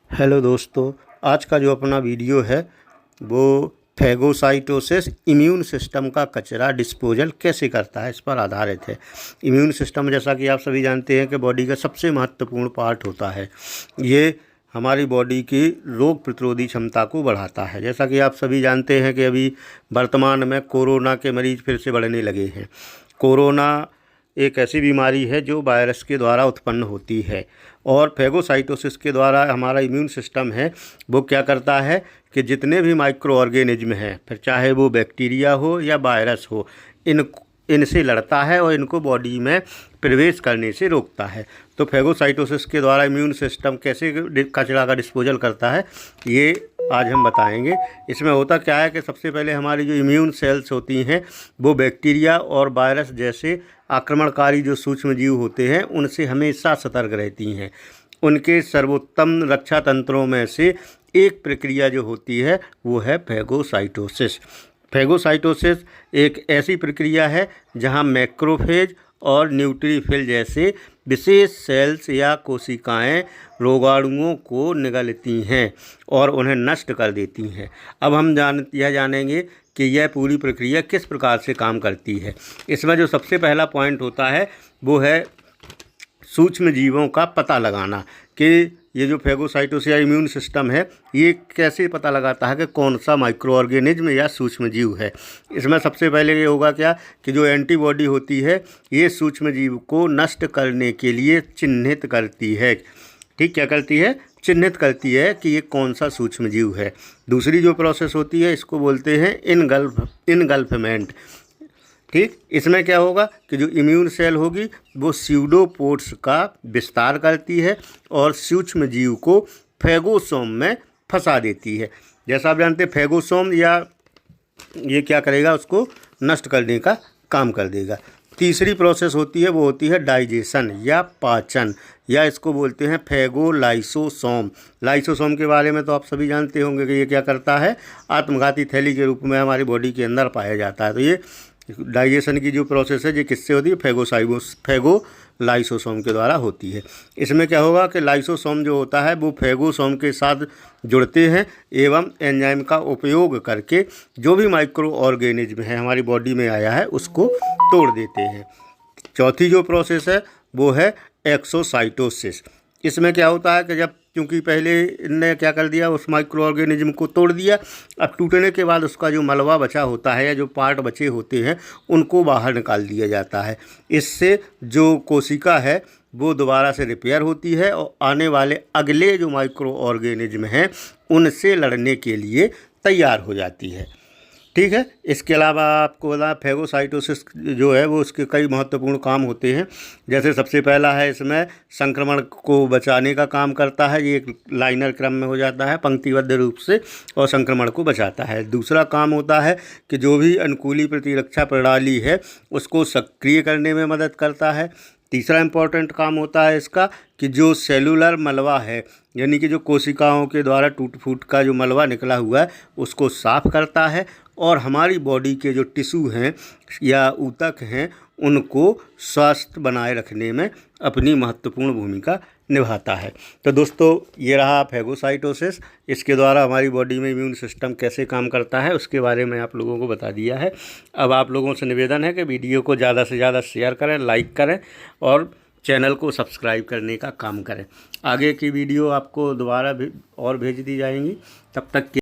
Hello दोस्तों, आज का जो अपना वीडियो है वो फैगोसाइटोसिस इम्यून सिस्टम का कचरा डिस्पोजल कैसे करता है इस पर आधारित है। इम्यून सिस्टम जैसा कि आप सभी जानते हैं कि बॉडी का सबसे महत्वपूर्ण पार्ट होता है। ये हमारी बॉडी की रोग प्रतिरोधी क्षमता को बढ़ाता है। जैसा कि आप सभी जानते हैं कि अभी वर्तमान में कोरोना के मरीज फिर से बढ़ने लगे हैं। कोरोना एक ऐसी बीमारी है जो वायरस के द्वारा उत्पन्न होती है और फैगोसाइटोसिस के द्वारा हमारा इम्यून सिस्टम है वो क्या करता है कि जितने भी माइक्रो ऑर्गेनिज्म हैं, फिर चाहे वो बैक्टीरिया हो या वायरस हो, इनसे लड़ता है और इनको बॉडी में प्रवेश करने से रोकता है। तो फैगोसाइटोसिस के द्वारा इम्यून सिस्टम कैसे कचरा का डिस्पोजल करता है ये आज हम बताएंगे। इसमें होता क्या है कि सबसे पहले हमारी जो इम्यून सेल्स होती हैं वो बैक्टीरिया और वायरस जैसे आक्रमणकारी जो सूक्ष्म जीव होते हैं उनसे हमेशा सतर्क रहती हैं। उनके सर्वोत्तम रक्षा तंत्रों में से एक प्रक्रिया जो होती है वो है फैगोसाइटोसिस। फैगोसाइटोसिस एक ऐसी प्रक्रिया है जहां मैक्रोफेज और न्यूट्रीफिल जैसे विशेष सेल्स या कोशिकाएं रोगाणुओं को निगलती हैं और उन्हें नष्ट कर देती हैं। अब हम यह जानेंगे कि यह पूरी प्रक्रिया किस प्रकार से काम करती है। इसमें जो सबसे पहला पॉइंट होता है वो है सूक्ष्म जीवों का पता लगाना कि ये जो फैगोसाइटोसिस या इम्यून सिस्टम है ये कैसे पता लगाता है कि कौन सा माइक्रो ऑर्गेनिज्म या सूक्ष्म जीव है। इसमें सबसे पहले ये होगा क्या कि जो एंटीबॉडी होती है ये सूक्ष्म जीव को नष्ट करने के लिए चिन्हित करती है। ठीक, क्या करती है? चिन्हित करती है कि ये कौन सा सूक्ष्म जीव है। दूसरी जो प्रोसेस होती है इसको बोलते हैं इनगल्फमेंट। ठीक, इसमें क्या होगा कि जो इम्यून सेल होगी वो स्यूडोपोड्स का विस्तार करती है और सूक्ष्म जीव को फैगोसोम में फंसा देती है। जैसा आप जानते हैं फैगोसोम या ये क्या करेगा, उसको नष्ट करने का काम कर देगा। तीसरी प्रोसेस होती है वो होती है डाइजेशन या पाचन, या इसको बोलते हैं फैगोलाइसोसोम। लाइसोसोम के बारे में तो आप सभी जानते होंगे कि ये क्या करता है, आत्मघाती थैली के रूप में हमारी बॉडी के अंदर पाया जाता है। तो ये डाइजेशन की जो प्रोसेस है ये किससे होती है? फैगोलाइसोसोम के द्वारा होती है। इसमें क्या होगा कि लाइसोसोम जो होता है वो फैगोसोम के साथ जुड़ते हैं एवं एंजाइम का उपयोग करके जो भी माइक्रो ऑर्गेनिज्म है हमारी बॉडी में आया है उसको तोड़ देते हैं। चौथी जो प्रोसेस है वो है एक्सोसाइटोसिस। इसमें क्या होता है कि जब क्योंकि पहले इनने क्या कर दिया, उस माइक्रो ऑर्गेनिज्म को तोड़ दिया, अब टूटने के बाद उसका जो मलबा बचा होता है या जो पार्ट बचे होते हैं उनको बाहर निकाल दिया जाता है। इससे जो कोशिका है वो दोबारा से रिपेयर होती है और आने वाले अगले जो माइक्रो ऑर्गेनिज्म हैं उनसे लड़ने के लिए तैयार हो जाती है। ठीक है, इसके अलावा आपको बता फैगोसाइटोसिस जो है वो उसके कई महत्वपूर्ण काम होते हैं। जैसे सबसे पहला है इसमें संक्रमण को बचाने का काम करता है। ये एक लाइनर क्रम में हो जाता है पंक्तिबद्ध रूप से और संक्रमण को बचाता है। दूसरा काम होता है कि जो भी अनुकूली प्रतिरक्षा प्रणाली है उसको सक्रिय करने में मदद करता है। तीसरा इम्पॉर्टेंट काम होता है इसका कि जो सेलुलर मलबा है यानी कि जो कोशिकाओं के द्वारा टूट फूट का जो मलबा निकला हुआ है उसको साफ करता है और हमारी बॉडी के जो टिश्यू हैं या ऊतक हैं उनको स्वस्थ बनाए रखने में अपनी महत्वपूर्ण भूमिका निभाता है। तो दोस्तों ये रहा फैगोसाइटोसिस। इसके द्वारा हमारी बॉडी में इम्यून सिस्टम कैसे काम करता है उसके बारे में आप लोगों को बता दिया है। अब आप लोगों से निवेदन है कि वीडियो को ज़्यादा से ज़्यादा शेयर करें, लाइक करें और चैनल को सब्सक्राइब करने का काम करें। आगे की वीडियो आपको दोबारा और भेज दी जाएंगी। तब तक के